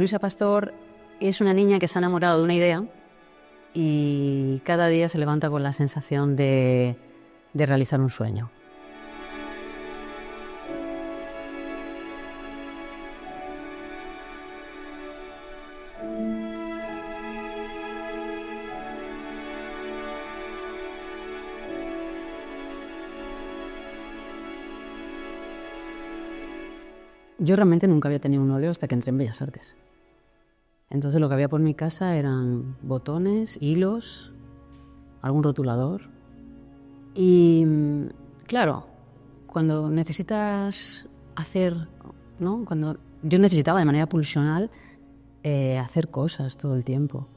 Luisa Pastor es una niña que se ha enamorado de una idea y cada día se levanta con la sensación de realizar un sueño. Yo realmente nunca había tenido un óleo hasta que entré en Bellas Artes. Entonces lo que había por mi casa eran botones, hilos, algún rotulador. Y claro, cuando necesitas hacer, ¿no? Cuando yo necesitaba de manera pulsional hacer cosas todo el tiempo.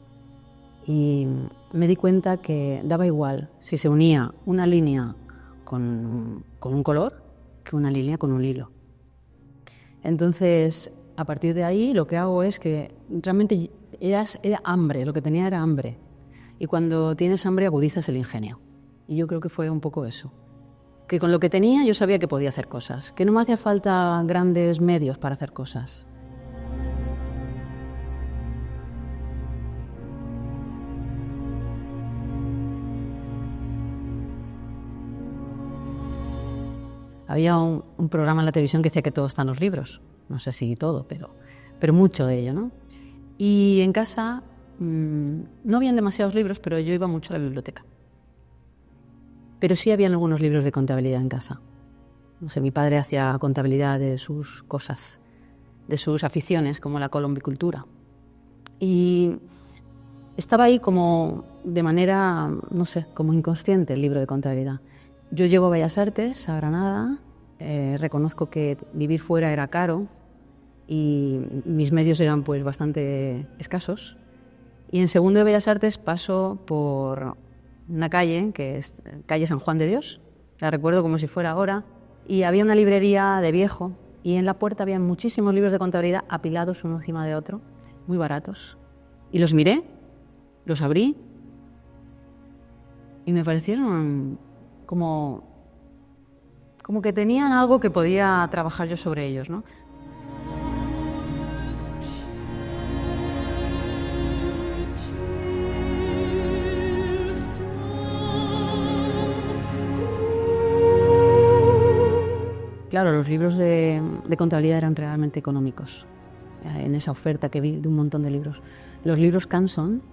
Y me di cuenta que daba igual si se unía una línea con un color que una línea con un hilo. Entonces, a partir de ahí, lo que hago es que realmente era hambre, lo que tenía era hambre. Y cuando tienes hambre, agudizas el ingenio. Y yo creo que fue un poco eso. Que con lo que tenía yo sabía que podía hacer cosas, que no me hacía falta grandes medios para hacer cosas. Había un programa en la televisión que decía que todo está en los libros. No sé si todo, pero mucho de ello, ¿no? Y en casa no habían demasiados libros, pero yo iba mucho a la biblioteca. Pero sí habían algunos libros de contabilidad en casa. No sé, mi padre hacía contabilidad de sus cosas, de sus aficiones, como la colombicultura. Y estaba ahí como de manera, no sé, como inconsciente el libro de contabilidad. Yo llego a Bellas Artes, a Granada, reconozco que vivir fuera era caro y mis medios eran pues bastante escasos. Y en segundo de Bellas Artes paso por una calle, que es calle San Juan de Dios, la recuerdo como si fuera ahora, y había una librería de viejo y en la puerta había muchísimos libros de contabilidad apilados uno encima de otro, muy baratos. Y los miré, los abrí y me parecieron como que tenían algo que podía trabajar yo sobre ellos, ¿no? Claro, los libros de contabilidad eran realmente económicos, en esa oferta que vi de un montón de libros. Los libros Canson,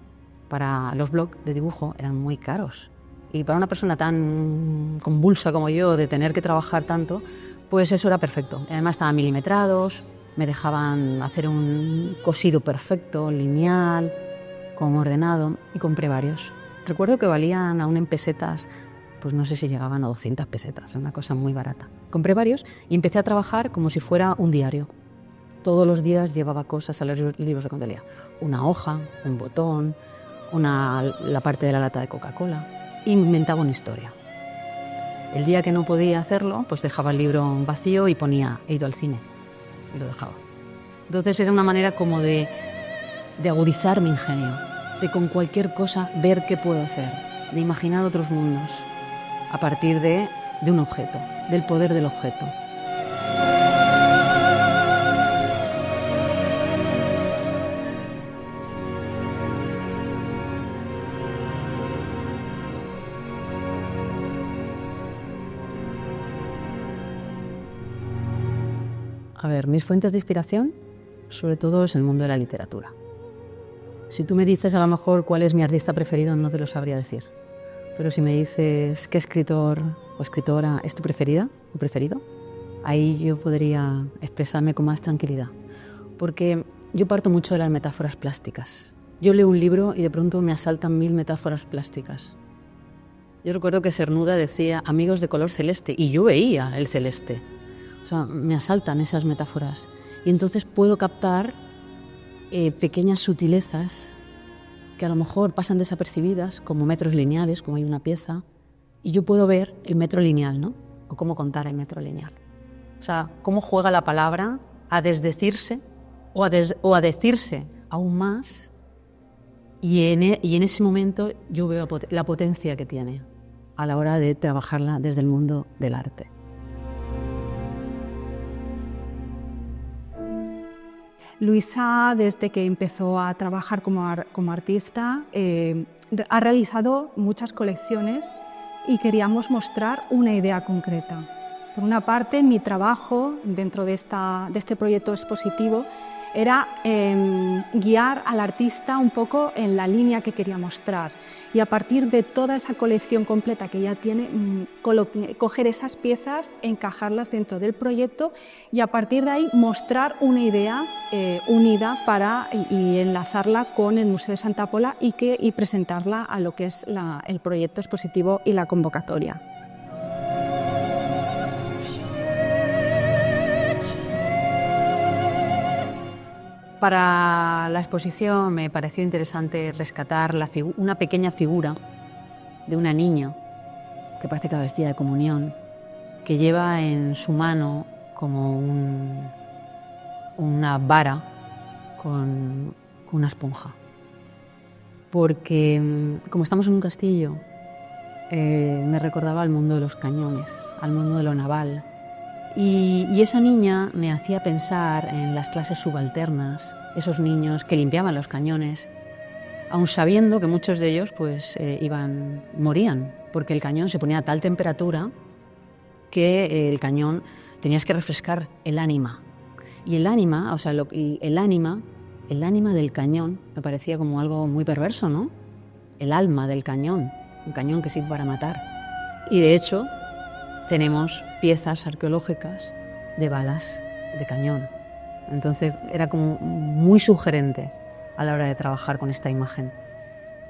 para los blogs de dibujo, eran muy caros. Y para una persona tan convulsa como yo, de tener que trabajar tanto, pues eso era perfecto. Además estaban milimetrados, me dejaban hacer un cosido perfecto, lineal, con ordenado, y compré varios. Recuerdo que valían aún en pesetas, pues no sé si llegaban a 200 pesetas, una cosa muy barata. Compré varios y empecé a trabajar como si fuera un diario. Todos los días llevaba cosas a los libros de contabilidad. Una hoja, un botón, la parte de la lata de Coca-Cola. Inventaba una historia. El día que no podía hacerlo, pues dejaba el libro vacío y ponía "he ido al cine" y lo dejaba. Entonces era una manera como de agudizar mi ingenio, de con cualquier cosa ver qué puedo hacer, de imaginar otros mundos a partir de un objeto, del poder del objeto. A ver, mis fuentes de inspiración, sobre todo, es el mundo de la literatura. Si tú me dices a lo mejor cuál es mi artista preferido, no te lo sabría decir. Pero si me dices qué escritor o escritora es tu preferida o preferido, ahí yo podría expresarme con más tranquilidad. Porque yo parto mucho de las metáforas plásticas. Yo leo un libro y de pronto me asaltan 1000 metáforas plásticas. Yo recuerdo que Cernuda decía amigos de color celeste y yo veía el celeste. O sea, me asaltan esas metáforas y entonces puedo captar pequeñas sutilezas que a lo mejor pasan desapercibidas, como metros lineales, como hay una pieza, y yo puedo ver el metro lineal, ¿no? O cómo contar el metro lineal. O sea, cómo juega la palabra a desdecirse o a decirse aún más, y en ese momento yo veo la potencia que tiene a la hora de trabajarla desde el mundo del arte. Luisa, desde que empezó a trabajar como artista, ha realizado muchas colecciones y queríamos mostrar una idea concreta. Por una parte, mi trabajo dentro de este proyecto expositivo era guiar al artista un poco en la línea que quería mostrar, y a partir de toda esa colección completa que ya tiene, coger esas piezas, encajarlas dentro del proyecto y a partir de ahí mostrar una idea unida y enlazarla con el Museo de Santa Pola y presentarla a lo que es el proyecto expositivo y la convocatoria. Para la exposición me pareció interesante rescatar una pequeña figura de una niña que parece que va vestida de comunión, que lleva en su mano como una vara con una esponja. Porque como estamos en un castillo, me recordaba al mundo de los cañones, al mundo de lo naval. Y esa niña me hacía pensar en las clases subalternas, esos niños que limpiaban los cañones, aun sabiendo que muchos de ellos morían, porque el cañón se ponía a tal temperatura que el cañón tenías que refrescar el ánima. Y el ánima, el ánima del cañón me parecía como algo muy perverso, ¿no? El alma del cañón, un cañón que sirve para matar. Y de hecho, tenemos piezas arqueológicas de balas de cañón. Entonces era como muy sugerente a la hora de trabajar con esta imagen.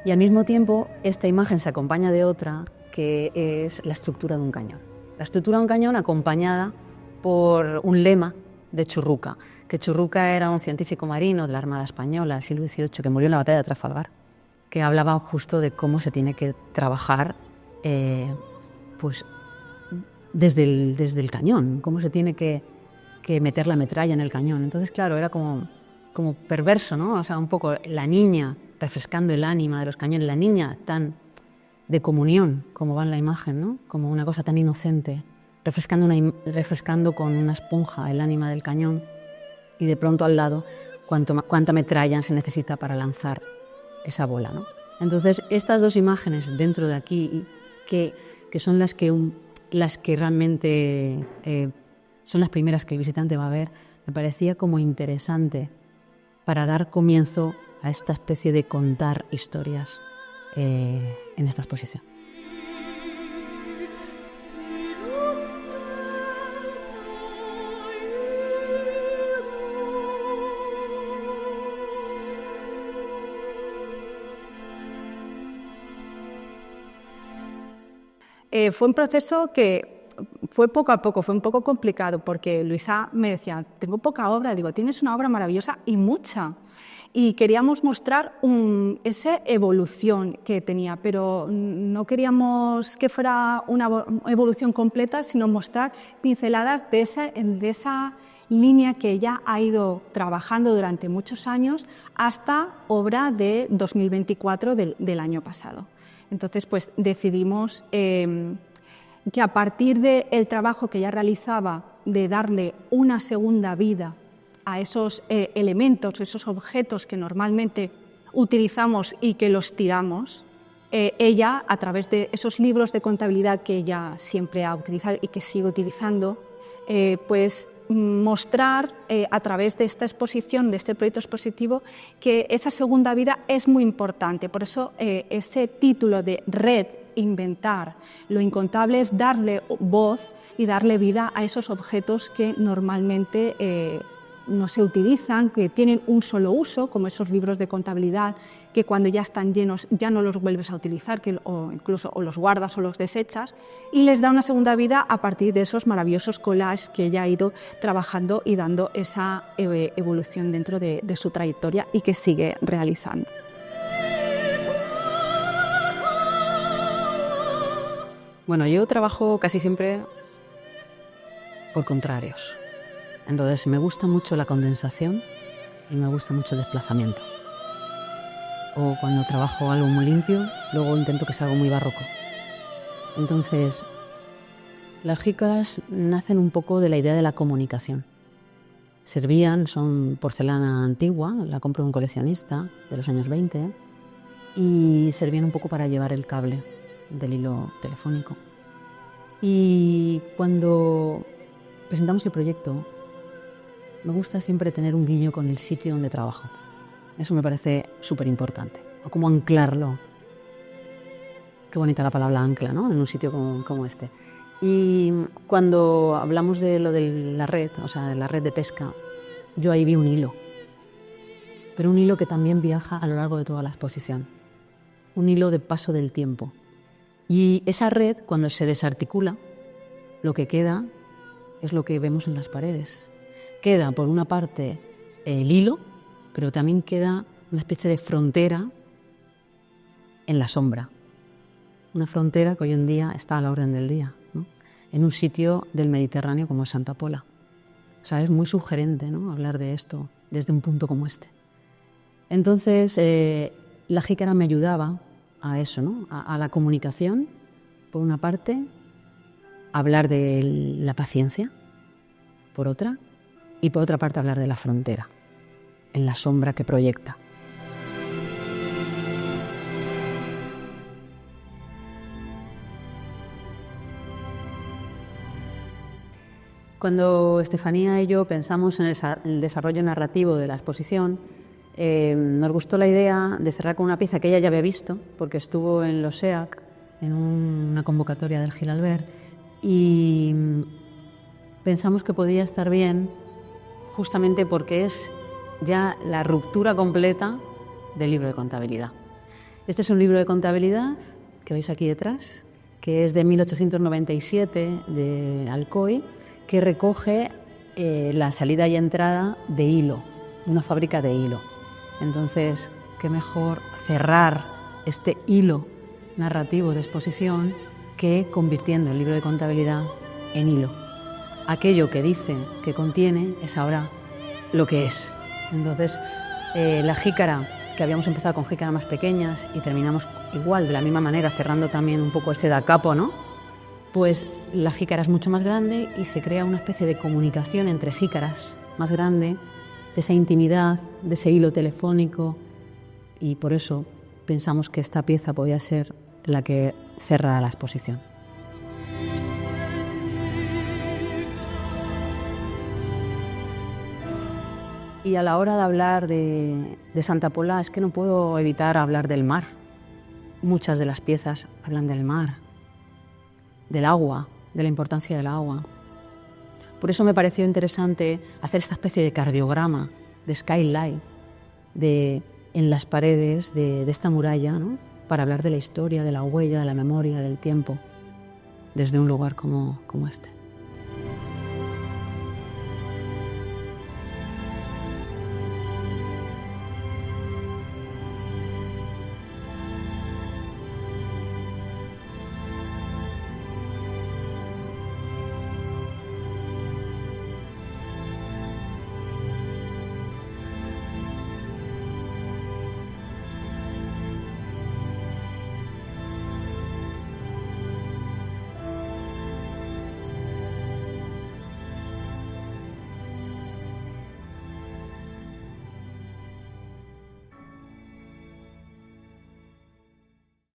Y al mismo tiempo, esta imagen se acompaña de otra, que es la estructura de un cañón. La estructura de un cañón acompañada por un lema de Churruca, que Churruca era un científico marino de la Armada Española del siglo XVIII que murió en la batalla de Trafalgar, que hablaba justo de cómo se tiene que trabajar desde el cañón, cómo se tiene que meter la metralla en el cañón. Entonces, claro, era como perverso, ¿no? O sea, un poco la niña refrescando el ánima de los cañones, la niña tan de comunión, como va en la imagen, ¿no? Como una cosa tan inocente, refrescando con una esponja el ánima del cañón, y de pronto al lado cuánta metralla se necesita para lanzar esa bola, ¿no? Entonces, estas dos imágenes dentro de aquí, que son las que realmente son las primeras que el visitante va a ver, me parecía como interesante para dar comienzo a esta especie de contar historias en esta exposición. Fue un proceso que fue poco a poco, fue un poco complicado, porque Luisa me decía, tengo poca obra, digo, tienes una obra maravillosa y mucha. Y queríamos mostrar esa evolución que tenía, pero no queríamos que fuera una evolución completa, sino mostrar pinceladas de esa línea que ella ha ido trabajando durante muchos años hasta obra de 2024 del año pasado. Entonces, pues decidimos que a partir del trabajo que ella realizaba de darle una segunda vida a esos elementos, esos objetos que normalmente utilizamos y que los tiramos, ella, a través de esos libros de contabilidad que ella siempre ha utilizado y que sigue utilizando, pues mostrar a través de esta exposición, de este proyecto expositivo, que esa segunda vida es muy importante. Por eso ese título de Red, inventar lo incontable, es darle voz y darle vida a esos objetos que normalmente no se utilizan, que tienen un solo uso, como esos libros de contabilidad que cuando ya están llenos ya no los vuelves a utilizar, o incluso los guardas o los desechas, y les da una segunda vida a partir de esos maravillosos collages que ella ha ido trabajando y dando esa evolución dentro de su trayectoria y que sigue realizando. Bueno, yo trabajo casi siempre por contrarios. Entonces, me gusta mucho la condensación y me gusta mucho el desplazamiento. O cuando trabajo algo muy limpio, luego intento que sea algo muy barroco. Entonces, las jícaras nacen un poco de la idea de la comunicación. Servían, son porcelana antigua, la compró un coleccionista de los años 20 y servían un poco para llevar el cable del hilo telefónico. Y cuando presentamos el proyecto, me gusta siempre tener un guiño con el sitio donde trabajo. Eso me parece súper importante. O como anclarlo. Qué bonita la palabra ancla, ¿no? En un sitio como este. Y cuando hablamos de lo de la red, o sea, de la red de pesca, yo ahí vi un hilo. Pero un hilo que también viaja a lo largo de toda la exposición. Un hilo de paso del tiempo. Y esa red, cuando se desarticula, lo que queda es lo que vemos en las paredes. Queda, por una parte, el hilo, pero también queda una especie de frontera en la sombra. Una frontera que hoy en día está a la orden del día, ¿no? En un sitio del Mediterráneo como es Santa Pola. O sea, es muy sugerente, ¿no?, hablar de esto desde un punto como este. Entonces, la jícara me ayudaba a eso, ¿no?, a la comunicación, por una parte, hablar de la paciencia, por otra, y por otra parte hablar de la frontera, en la sombra que proyecta. Cuando Estefanía y yo pensamos en el desarrollo narrativo de la exposición, nos gustó la idea de cerrar con una pieza que ella ya había visto, porque estuvo en los SEAC, en una convocatoria del Gil Albert, y pensamos que podía estar bien justamente porque es ya la ruptura completa del libro de contabilidad. Este es un libro de contabilidad que veis aquí detrás, que es de 1897 de Alcoy, que recoge la salida y entrada de hilo, una fábrica de hilo. Entonces, qué mejor cerrar este hilo narrativo de exposición que convirtiendo el libro de contabilidad en hilo. Aquello que dice que contiene es ahora lo que es. Entonces, la jícara, que habíamos empezado con jícaras más pequeñas y terminamos igual, de la misma manera, cerrando también un poco ese da capo, ¿no?, pues la jícara es mucho más grande y se crea una especie de comunicación entre jícaras más grande, de esa intimidad, de ese hilo telefónico, y por eso pensamos que esta pieza podía ser la que cerrara la exposición. Y a la hora de hablar de Santa Pola es que no puedo evitar hablar del mar. Muchas de las piezas hablan del mar, del agua, de la importancia del agua. Por eso me pareció interesante hacer esta especie de cardiograma, de skylight, en las paredes de esta muralla, ¿no?, para hablar de la historia, de la huella, de la memoria, del tiempo, desde un lugar como este.